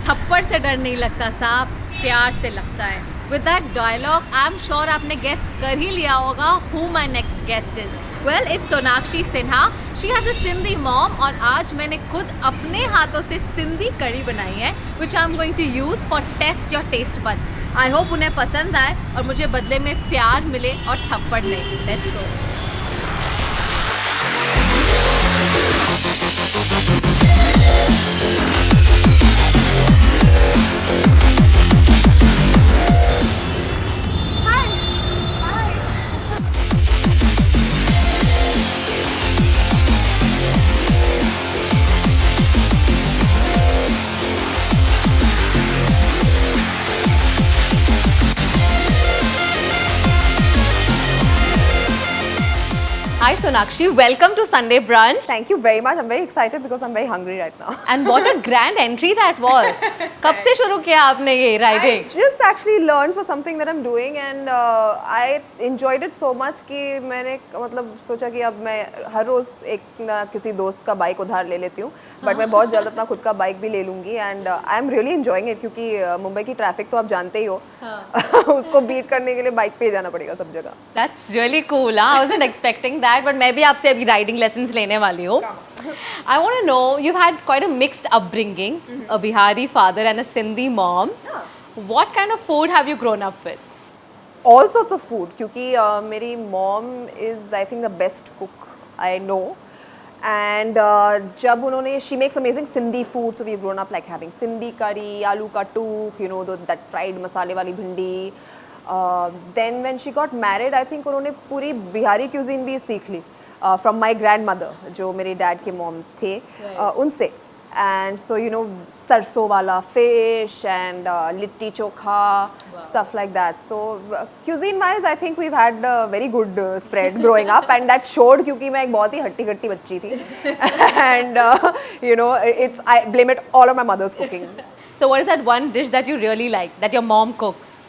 थप्पड़ से डर नहीं लगता, सांप प्यार से लगता है। With that dialogue I am sure आपने गेस कर ही लिया होगा who my next guest is. Well, it's Sonakshi Sinha. She has a Sindhi mom और आज मैंने खुद अपने हाथों से सिंधी कढ़ी बनाई है which I am going to use for test your taste buds. I hope उन्हें पसंद आए और मुझे बदले में प्यार मिले और थप्पड़ नहीं। Let's go. Hi Sonakshi, welcome to Sunday Brunch. Thank you very much. I'm very excited because I'm very hungry right now. And what a grand entry that was. कब से शुरू किया आपने ये riding? I just actually learned for something that I'm doing and I enjoyed it so much कि मैंने मतलब सोचा कि अब मैं हर रोज़ एक ना किसी दोस्त का बाइक उधार ले लेती हूँ, बट मैं बहुत जल्द अपना खुद का बाइक भी ले लूँगी and I am really enjoying it क्योंकि मुंबई की ट्रैफिक तो आप जानते ही हो, उसको बीट करने के लिए बाइक पे जाना पड़ेगा सब जगह. That's really cool. I wasn't expecting that. But मैं भी आपसे अभी राइडिंग लेसन्स लेने वाली हूँ. I want to know, you've had quite a mixed upbringing, a Bihari father and a Sindhi mom. What kind of food have you grown up with? All sorts of food क्योंकि मेरी mom is I think the best cook I know. And जब उन्होंने she makes amazing Sindhi food, so we've grown up like having Sindhi curry, aloo ka took, you know, that fried masale वाली भिंडी. Then when she got married, I think उन्होंने पूरी Bihari cuisine भी सीख ली from my grandmother, जो मेरे dad के mom थे, उनसे. And so you know सरसों वाला fish and litti chokha, stuff like that. So cuisine wise, I think we've had a very good spread growing up, and that showed क्योंकि मैं एक बहुत ही हट्टी कट्टी बच्ची थी. And you know I blame it all on my mother's cooking. So what is that one dish that you really like that your mom cooks?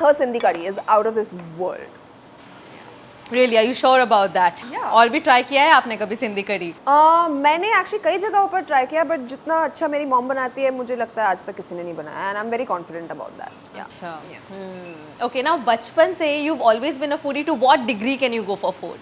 Her Sindhi curry is out of this world. Really, are you sure about that? Yeah. और भी try किया है आपने कभी सिंधी कढ़ी? मैंने actually कई जगहों पर ट्राई किया, बट जितना अच्छा मेरी मॉम बनाती है मुझे लगता है आज तक किसी ने नहीं बनाया, and I am very confident about that. अच्छा. Okay, now बचपन से you've always been a foodie. To what degree can you go for food?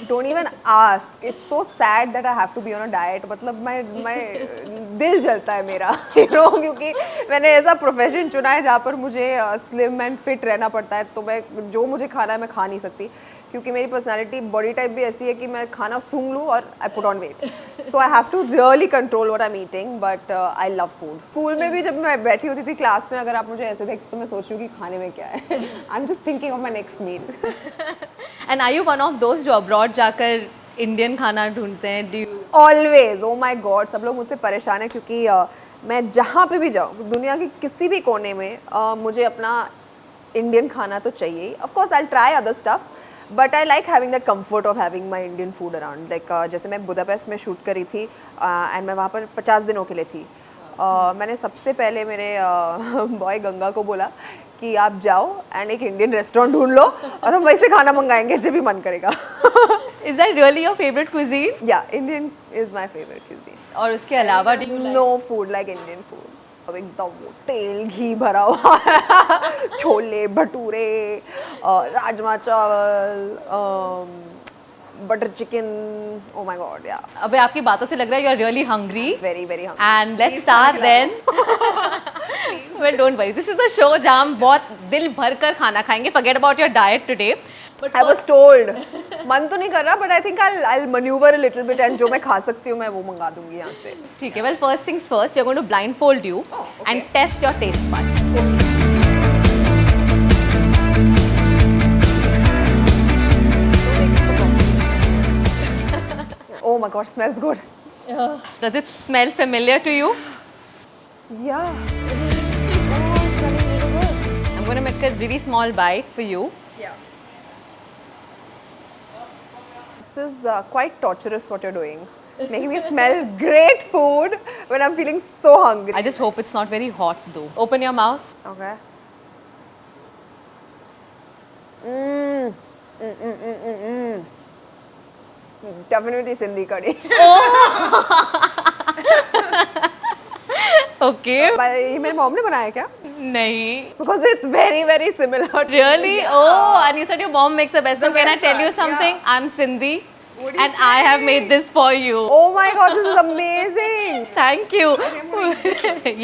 Don't even ask. It's so sad that I have to be on a diet. मतलब मैं दिल जलता है मेरा, you know, क्योंकि मैंने ऐसा प्रोफेशन चुना है जहाँ पर मुझे स्लिम एंड फिट रहना पड़ता है, तो मैं जो मुझे खाना है मैं खा नहीं सकती क्योंकि मेरी पर्सनालिटी बॉडी टाइप भी ऐसी है कि मैं खाना सूंघ लूँ और I put on weight. So I have to really control what I am eating, but I love food. School में भी जब मैं बैठी होती थी क्लास में, अगर आप मुझे ऐसे देखते तो मैं सोच रही हूँ कि खाने में क्या है. I am just thinking of my next meal. And are you one of those जो abroad जाकर इंडियन खाना ढूंढते हैं? Do you? Always, oh my God, सब लोग मुझसे परेशान हैं क्योंकि मैं जहाँ पे भी जाऊँ दुनिया के किसी भी कोने में मुझे अपना इंडियन खाना तो चाहिए. Of course, I'll try other stuff, but I like having that comfort of having my Indian food around. Like जैसे मैं बुदापेस्ट में शूट करी थी and मैं वहाँ पर 50 दिनों के लिए थी. मैंने सबसे पहले मेरे बॉय गंगा को बोला कि आप जाओ एंड एक इंडियन रेस्टोरेंट ढूंढ लो और हम वहीं से खाना मंगाएंगे जब भी मन करेगा. Is that really your favorite cuisine? Yeah, Indian is my favorite cuisine. और उसके अलावा do you like? No food like Indian food. अब एकदम वो तेल घी भरा हुआ छोले भटूरे, राजमा चावल, butter chicken. Oh my God, yeah. अबे आपकी बातों से लग रहा है you are really hungry. Very, very hungry. And let's start then. Well, don't worry. This is the show जहाँ हम बहुत दिल भर कर खाना खाएंगे. Forget about your diet today. But I was told. मन तो नहीं कर रहा, but I think I'll maneuver a little bit and जो मैं खा सकती हूँ मैं वो मंगा दूँगी यहाँ से. ठीक है. Well, first things first, we are going to blindfold you and test your taste buds. Oh my God, smells good. Does it smell familiar to you? Yeah. Oh, smelling really good. I'm going to make a really small bite for you. Yeah. This is quite torturous what you're doing. Making me smell great food when I'm feeling so hungry. I just hope it's not very hot though. Open your mouth. Okay. Definitely Sindhi curry. Okay. ये मेरे mom ने बनाया क्या? नहीं. Because it's very very similar. to- Really? Yeah. Oh, and you said your mom makes the best one. Can I best tell you one, something? yeah. I'm Sindhi. What do you And I have say? made this for you. Oh my god, this is amazing. Thank you.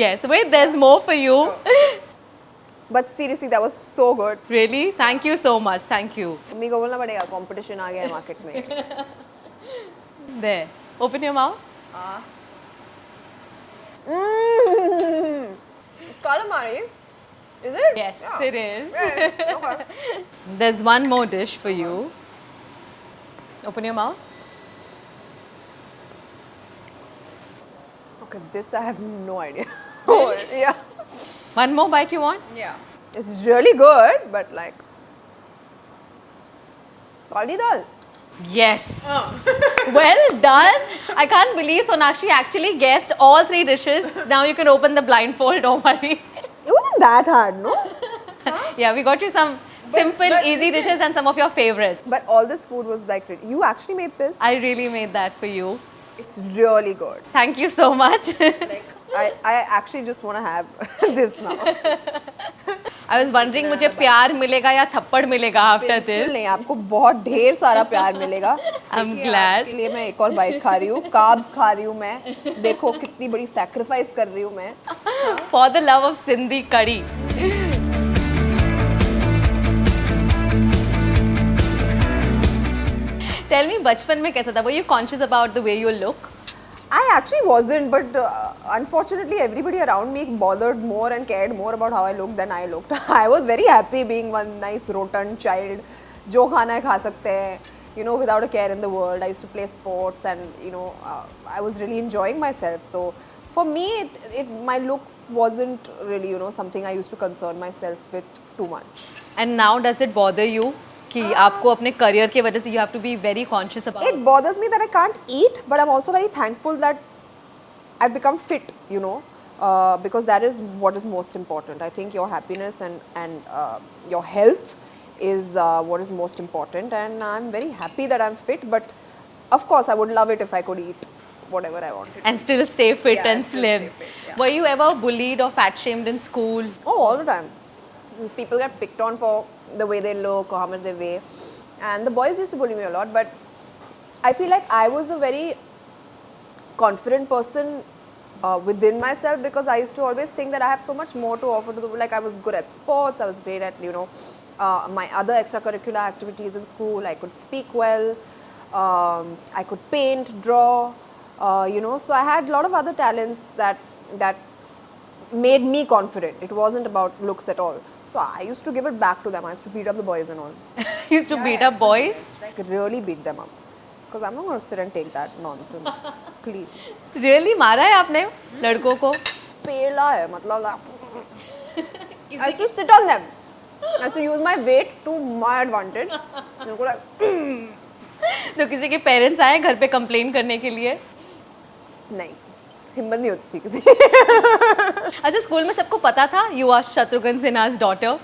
Yes, wait, there's more for you. But seriously, that was so good. Really? Thank you so much. Thank you. Mummy को बोलना पड़ेगा competition आ गया है market में. There. Open your mouth. Calamari. Is it? Yes, Yeah. it is. Yeah, okay. There's one more dish for you. Open your mouth. Okay, this I have no idea. Oh, yeah. One more bite you want? Yeah. It's really good, but like. Kali dal. Yes. Well done. I can't believe Sonakshi actually guessed all 3 dishes. Now you can open the blindfold, don't worry. It wasn't that hard, no? Yeah, we got you some simple, but easy listen- dishes and some of your favorites. But all this food was like, you actually made this? I really made that for you. It's really good. Thank you so much. Like, I actually just want to have this now. I was wondering मुझे प्यार मिलेगा या थप्पड़ मिलेगा after बिल्कुल this. नहीं, आपको बहुत ढेर सारा प्यार मिलेगा. I'm देखिए, glad. आपके लिए मैं एक और बाइट खा रही हूँ. कार्ब्स खा रही हूँ मैं. देखो कितनी बड़ी सैक्रिफाइस कर रही हूँ मैं. For the love of Sindhi curry. Tell me, बचपन में कैसा था? Were you conscious about the way you look? I actually wasn't, but unfortunately, everybody around me bothered more and cared more about how I looked than I looked. I was very happy being one nice rotund child, जो खाना है खा सकते हैं, you know, without a care in the world. I used to play sports, and you know, I was really enjoying myself. So for me, my looks wasn't really, you know, something I used to concern myself with too much. And now does it bother you कि आपको अपने career की वजह से you have to be very conscious about It bothers me that I can't eat, but I'm also very thankful that I've become fit, you know, because that is what is most important. I think your happiness and your health is what is most important, and I'm very happy that I'm fit. But of course, I would love it if I could eat whatever I wanted. and still stay fit Yeah, and still slim. stay fit, yeah. Were you ever bullied or fat shamed in school? Oh, all the time. People get picked on for the way they look or how much they weigh. And the boys used to bully me a lot, but I feel like I was a very confident person within myself, because I used to always think that I have so much more to offer to the world. Like, I was good at sports, I was great at, you know, my other extracurricular activities in school. I could speak well, I could paint, draw, you know, so I had a lot of other talents that made me confident. It wasn't about looks at all. So I used to give it back to them. I used to beat up the boys and all. You used to beat up boys? Like, really beat them up. Because I'm not going to sit and take that nonsense. Please. Really? मारा है आपने लड़कों को? Pela hai, matlab. I used to sit on them. I used to use my weight to my advantage. मेरे को like, तो किसी के पेरेंट्स आए घर पे कंप्लेन करने के लिए? नहीं, हिम्मत नहीं होती थी किसी. अच्छा, स्कूल में सबको पता था you are Shatrughan Sinha's daughter?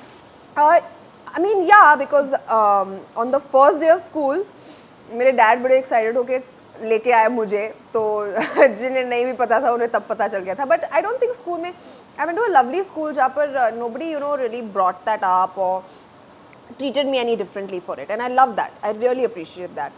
I mean, yeah, because on the first day of school, मेरे डैड बड़े एक्साइटेड होके लेके आए मुझे, तो जिन्हें नहीं भी पता था उन्हें तब पता चल गया था. But I don't think school में, I went to a lovely school जहाँ पर nobody, you know, really brought that up or treated me any differently for it, and I love that. I really appreciate that.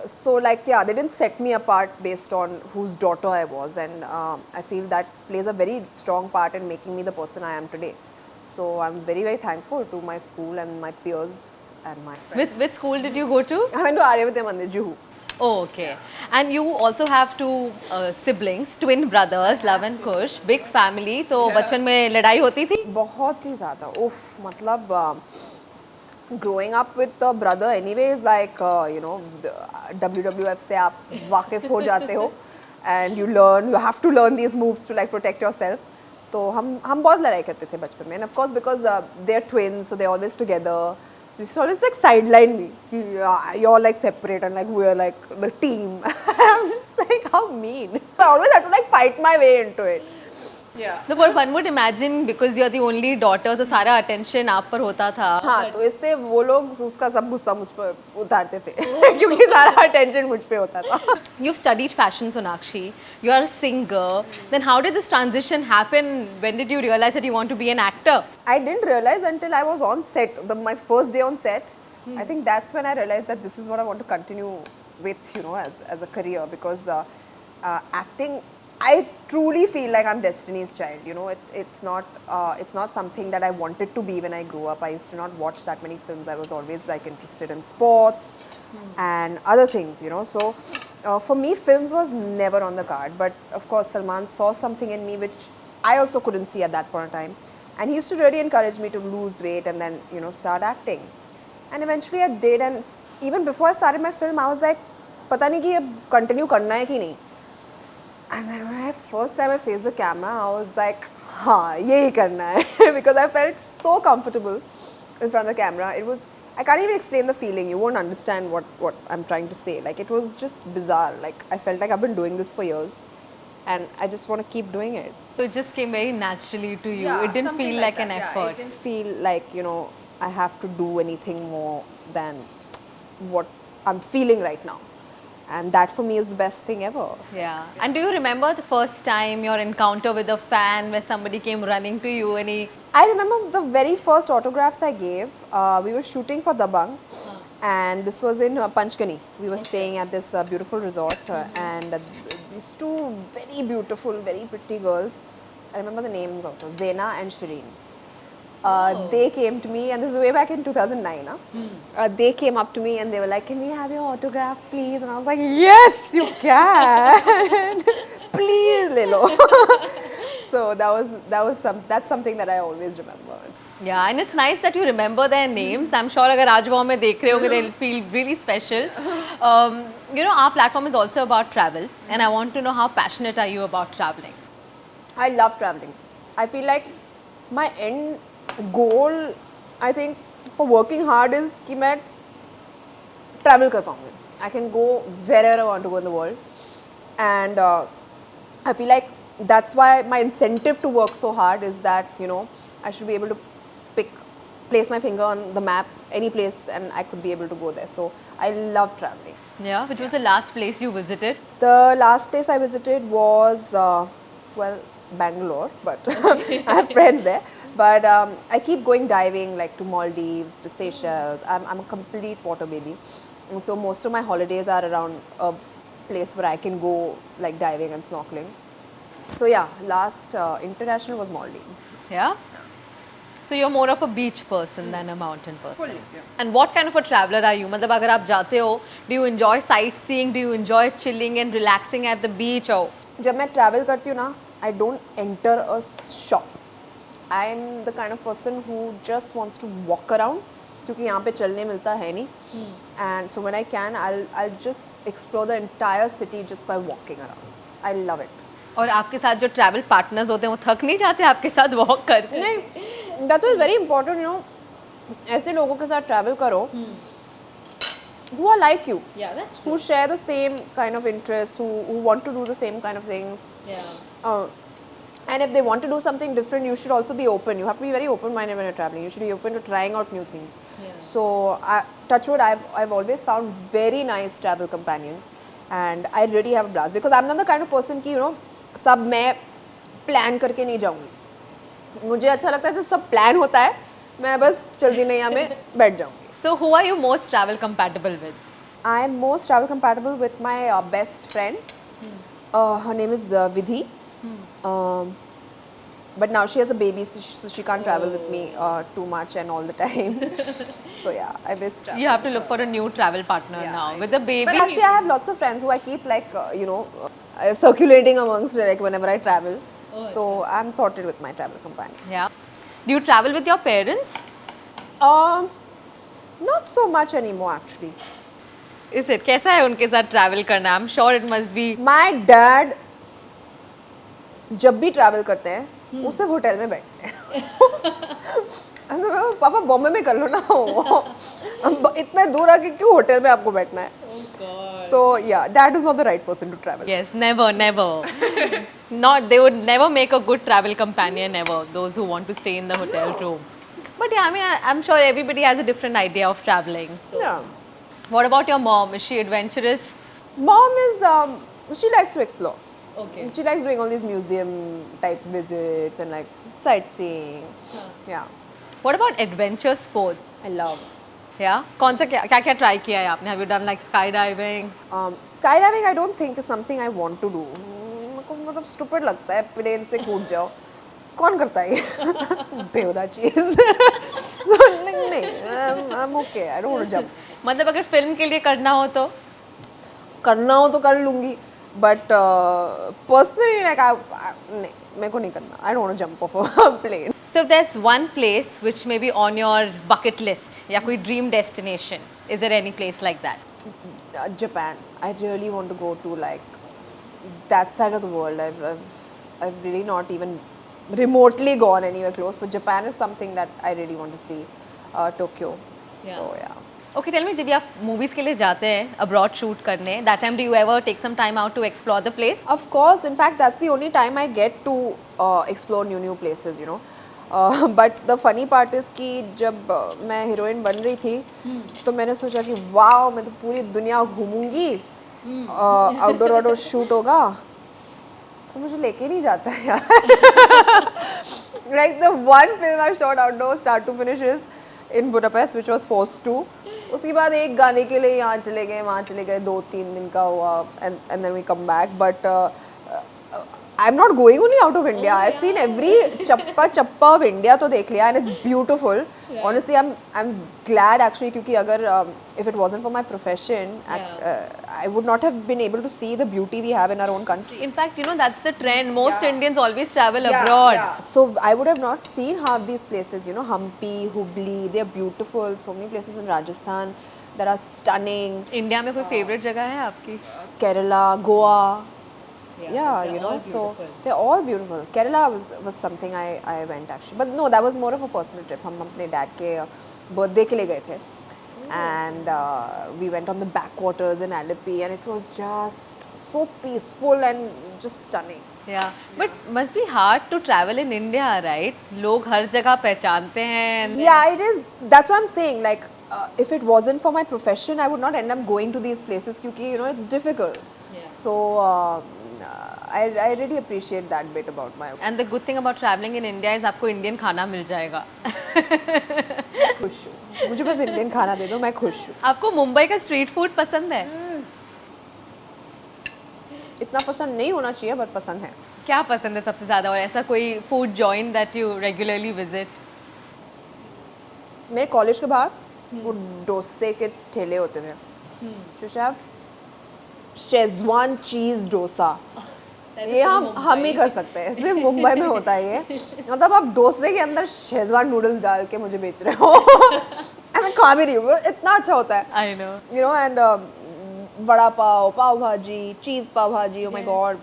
So like, yeah, they didn't set me apart based on whose daughter I was, and I feel that plays a very strong part in making me the person I am today. So I'm very very thankful to my school and my peers and my friends. Which school did you go to? I went to Aryabhata Mandir, Juhu. Oh, okay. And you also have two siblings, twin brothers, Love and Kush, big family. तो बचपन में लड़ाई होती थी? बहुत ही ज़्यादा. उफ, मतलब growing up with a brother anyway is like, you know, WWF से आप वाकिफ़ हो जाते हो, and you have to learn these moves to like protect yourself. तो हम बहुत लड़ाई करते थे बचपन में, and of course because they're twins, so they're always together. So it's always like sideline me. You're like separate and like we're like the team. I'm just like, how mean. I always had to like fight my way into it. Yeah. No, but one would imagine because you're the only daughter, so सारा attention आप पर होता था. हाँ, तो इससे वो लोग उसका सब गुस्सा मुझ पर उतारते थे क्योंकि सारा अटेंशन मुझ पे होता था. You've studied fashion, Sonakshi. You are a singer. Then how did this transition happen? When did you realize that you want to be an actor? I didn't realize until I was on set, my first day on set. I think that's when I realized that this is what I want to continue with, as a career, because acting, I truly feel like I'm Destiny's Child. It's not something that I wanted to be when I grew up. I used to not watch that many films. I was always like interested in sports and other things. So for me, films was never on the card. But of course, Salman saw something in me which I also couldn't see at that point in time, and he used to really encourage me to lose weight and then start acting. And eventually I did, and even before I started my film, I was like, पता नहीं कि ये continue करना है कि नहीं. And then when I first time I faced the camera, I was like, हाँ यही करना है because I felt so comfortable in front of the camera. I can't even explain the feeling. You won't understand what I'm trying to say. Like, it was just bizarre. Like, I felt like I've been doing this for years, and I just want to keep doing it. So it just came very naturally to you. It didn't feel like an effort. It didn't feel like I have to do anything more than what I'm feeling right now. And that for me is the best thing ever. Yeah. And do you remember the first time your encounter with a fan where somebody came running to you and he... I remember the very first autographs I gave. We were shooting for Dabang, and this was in Panchgani. We were staying at this beautiful resort, and these two very beautiful, very pretty girls, I remember the names also, Zena and Shireen. They came to me, and this is way back in 2009. They came up to me and they were like, "Can we have your autograph, please?" And I was like, "Yes, you can. Please, Lilo." So that's something that I always remember. Yeah, and it's nice that you remember their names. I'm sure अगर आज वो हमें देख रहे होंगे, they'll feel really special. Our platform is also about travel, and I want to know how passionate are you about traveling? I love traveling. I feel like my end goal, I think, for working hard is कि मैं travel कर पाऊँगी. I can go wherever I want to go in the world, and I feel like that's why my incentive to work so hard is that I should be able to place my finger on the map any place, and I could be able to go there. So I love traveling. Yeah, which was the last place you visited? The last place I visited was Bangalore, but I have friends there. But I keep going diving, like to Maldives, to Seychelles. I'm a complete water baby, and so most of my holidays are around a place where I can go like diving and snorkeling. So yeah, last international was Maldives. Yeah? So you're more of a beach person than a mountain person. Fully, yeah. And what kind of a traveler are you? मतलब अगर आप जाते हो, do you enjoy sightseeing? Do you enjoy chilling and relaxing at the beach? Or जब मैं travel करती हूँ ना, I don't enter a shop. I'm the kind of person who just wants to walk around, क्योंकि यहाँ पे चलने मिलता है नहीं. And so when I can, I'll just explore the entire city just by walking around. I love it. और आपके साथ जो travel partners होते हैं वो थक नहीं जाते आपके साथ walk करके? नहीं, that's why very important, ऐसे लोगों के साथ travel करो who are like you, Yeah, that's true. who share the same kind of interests, who want to do the same kind of things. Yeah. And if they want to do something different, you should also be open. You have to be very open-minded when you're traveling. You should be open to trying out new things. Yeah. So, touch wood, I've always found very nice travel companions, and I really have a blast because I'm not the kind of person कि सब मैं plan करके नहीं जाऊँगी. मुझे अच्छा लगता है जब सब plan होता है, मैं बस जल्दी नैया में बैठ जाऊँगी. So who are you most travel compatible with? I'm most travel compatible with my best friend. Her name is Vidhi. But now she has a baby, so she can't travel with me too much and all the time. So yeah, I miss travel. You have to look for a new travel partner now. With the baby. But actually, I have lots of friends who I keep circulating amongst like whenever I travel. So I'm sorted with my travel companion. Yeah. Do you travel with your parents? Not so much anymore actually. Is it? कैसा है उनके साथ travel करना? I'm sure it must be. My dad जब भी travel करते हैं, वो सिर्फ होटल में बैठते हैं. पापा बॉम्बे में कर लो ना. इतना दूर आके क्यों होटल में आपको बैठना है? So yeah, that is not the right person to travel. Yes, never, never. Not, they would never make a good travel companion ever, those who want to stay in the hotel room. But yeah, I mean, I'm sure everybody has a different idea of traveling. So, Yeah. what about your mom? Is she adventurous? Mom is she likes to explore. Okay. She likes doing all these museum type visits and like sightseeing. Yeah, What about adventure sports? I love. Yeah? कौन सा क्या क्या try किया है आपने? Have you done like skydiving? Skydiving I don't think is something I want to do. मेरे को मतलब stupid लगता है प्लेन से कूद जाओ. कौन करता है ये? बेहुदा चीज. So नहीं, I'm okay. I don't want to jump. मतलब अगर फिल्म के लिए करना हो तो? करना हो तो कर लूँगी. But personally like नहीं, मेरे को नहीं करना. I don't want to jump off a plane. So if there's one place which may be on your bucket list या कोई dream destination, is there any place like that? Japan. I really want to go to like that side of the world. I've really not even remotely gone anywhere close. So Japan is something that I really want to see. Tokyo. Yeah. So yeah. Okay, tell me, जब आप movies के लिए जाते हैं abroad shoot करने, that time do you ever take some time out to explore the place? Of course. In fact, that's the only time I get to explore new places. You know. But the funny part is कि जब मैं heroine बन रही थी तो मैंने सोचा कि वाओ मैं तो पूरी दुनिया घूमूंगी आउटडोर शूट होगा तो मुझे लेके नहीं जाता है यार like the one film I shot outdoors start to finish is in Budapest which was Force 2 उसके बाद एक गाने के लिए यहाँ चले गए वहाँ चले गए 2-3 दिन का हुआ and then we come back but I'm not going only out of India. I've seen every chappa of India तो देख लिया and it's beautiful. Honestly, I'm glad actually क्योंकि अगर if it wasn't for my profession, I would not have been able to see the beauty we have in our own country. In fact, you know, that's the trend. Most Indians always travel abroad. Yeah. So I would have not seen half these places. You know, Hampi, Hubli, they are beautiful. So many places in Rajasthan that are stunning. India में कोई favorite जगह है आपकी? Kerala, Goa. Yeah, you know, all so beautiful. they're all beautiful. Kerala was something I went actually, but no, that was more of a personal trip. हम अपने dad के birthday के लिए गए थे, and we went on the backwaters in Alleppey, and it was just so peaceful and just stunning. Yeah, but must be hard to travel in India, right? लोग हर जगह पहचानते हैं. and then- Yeah, it is. That's what I'm saying. Like, if it wasn't for my profession, I would not end up going to these places because you know it's difficult. Yeah. So I really appreciate that bit about my. And the good thing about traveling in India is आपको Indian खाना मिल जाएगा. खुश हूँ. मुझे बस Indian खाना दे दो मैं खुश हूँ. आपको मुंबई का स्ट्रीट फूड पसंद है? इतना पसंद नहीं होना चाहिए बट पसंद है. क्या पसंद है सबसे ज़्यादा और ऐसा कोई food joint that you regularly visit? मेरे कॉलेज के बाहर वो डोसे के ठेले होते थे. शुशाब शेजवान चीज़ डोसा. ये हम ही कर सकते हैं. सिर्फ मुंबई में होता है ये. मतलब आप डोसे के अंदर शेजवान नूडल्स डाल के मुझे बेच रहे हो. मैं खा भी रही हूँ. इतना अच्छा होता है. I know. You know, and vada pav, pav bhaji, cheese pav bhaji. Oh my god,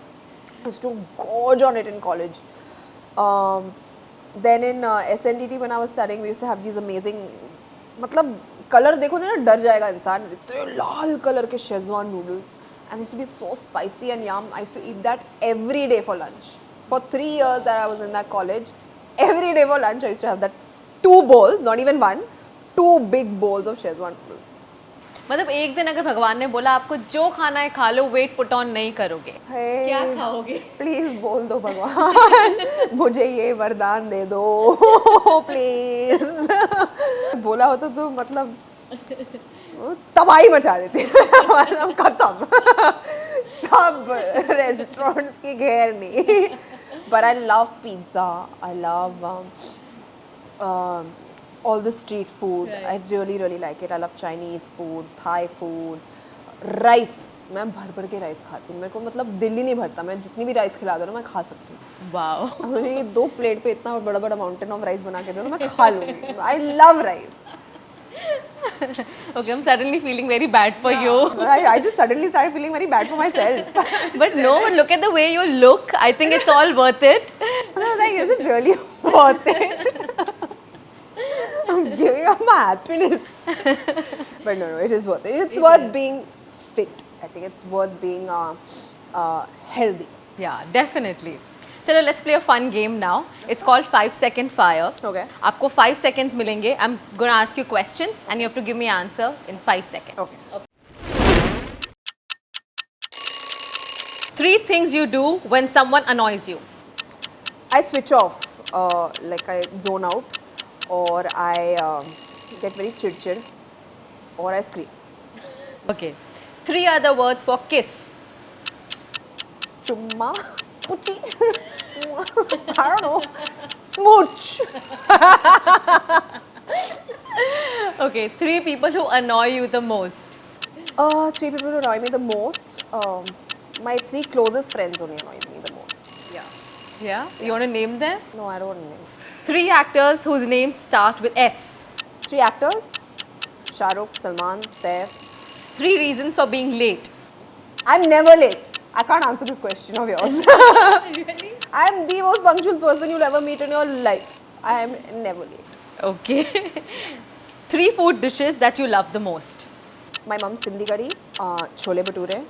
I used to gorge on it in college. Then in SNDT when I was studying, we used to have these amazing. मतलब colour देखो ना डर जाएगा इंसान. इतने लाल colour के Schezwan noodles. And it used to be so spicy and yum. I used to eat that every day for lunch. For 3 years that I was in that college, every day for lunch I used to have that 2 bowls, not even 1, 2 big bowls of Szechuan noodles. मतलब एक दिन अगर भगवान ने बोला आपको जो खाना है खा लो, वेट पुट ऑन नहीं करोगे, Hey, क्या खाओगे? प्लीज बोल दो भगवान मुझे ये वरदान दे दो प्लीज. बोला होता तो मतलब तबाही मचा देती. मतलब खत्म. सब रेस्टोरेंट्स की घेर नहीं. But I love pizza. I love all the street food. Right. I really like it. I love Chinese food, Thai food, rice. मैं भर के राइस खाती हूँ. मेरे को मतलब दिल ही नहीं भरता. मैं जितनी भी राइस खिला दो ना मैं खा सकती हूँ. वाओ. मुझे ये 2 प्लेट पे इतना बड़ा माउंटेन ऑफ राइस बना के दो तो मैं खा लूँगी. I love rice. Okay, I'm suddenly feeling very bad for you. I just suddenly started feeling very bad for myself. But no, look at the way you look. I think it's all worth it. And I was like, is it really worth it? I'm giving up my happiness. But no, it is worth it. It's worth being fit. I think it's worth being healthy. Yeah, definitely. चलो let's play a fun game now. It's called 5-second fire. Okay. आपको 5 seconds मिलेंगे. I'm gonna ask you questions and you have to give me answer in 5 seconds. Okay. 3 things you do when someone annoys you. I switch off, like I zone out, or I get very chid, or I scream. Okay. 3 other words for kiss. Chumma, puchi, I don't know, smooch. Okay. 3 people who annoy you the most. 3 people who annoy me the most. My 3 closest friends only annoy me the most. Yeah. Yeah? You want to name them? No, I don't know. 3 actors whose names start with S. 3 actors: Shah Rukh, Salman, Saif. 3 reasons for being late. I'm never late. I can't answer this question of yours. Really? I'm the most punctual person you'll ever meet in your life. I am never late. Okay. 3 food dishes that you love the most. My mom's Sindhi curry, chole bhature,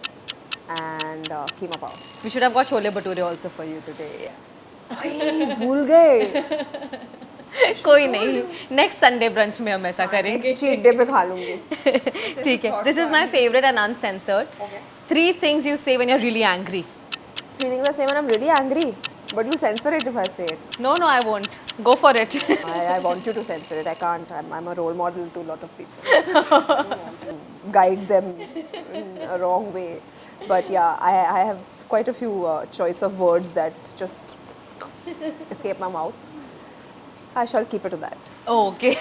and keema pav. We should have got chole bhature also for you today. Yeah. भूल गए. कोई नहीं. Next Sunday brunch में हम ऐसा करेंगे. Cheat day पे खा लूँगी. ठीक है. This is my favorite and uncensored. Okay. 3 things you say when you're really angry. 3 things I say when I'm really angry, but you censor it if I say it. No, I won't. Go for it. I want you to censor it. I can't. I'm a role model to a lot of people. Guide them in a wrong way. But yeah, I have quite a few choice of words that just escape my mouth. I shall keep it to that. Okay.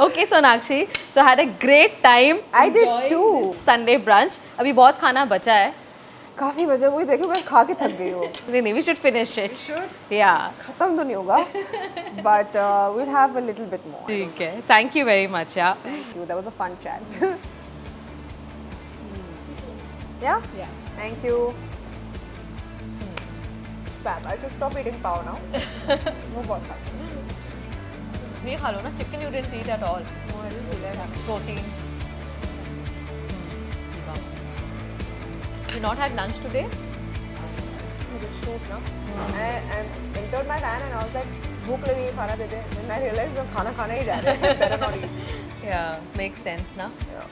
Okay, Sonakshi. So I had a great time. I did enjoying too. this Sunday brunch. अभी बहुत खाना बचा है. काफी बजे वही देखो मैं खा के थक गई हूँ. नहीं, we should finish it. Yeah. खत्म तो नहीं होगा. But we'll have a little bit more. ठीक है. Thank you very much. Yeah. Thank you. That was a fun chat. Yeah? Yeah. Thank you. Bam, I should stop eating pav now. वो बहुत खा. ये खा लो ना. Chicken you didn't eat at all. No, I didn't really have it. Protein. You not had lunch today? Was it shoot ना? I entered my van and I was like, भूख लगी है खाना दे दे. Then I realized हम खाना खाना ही जा रहे हैं. Better not eat. Yeah, makes sense ना. Yeah.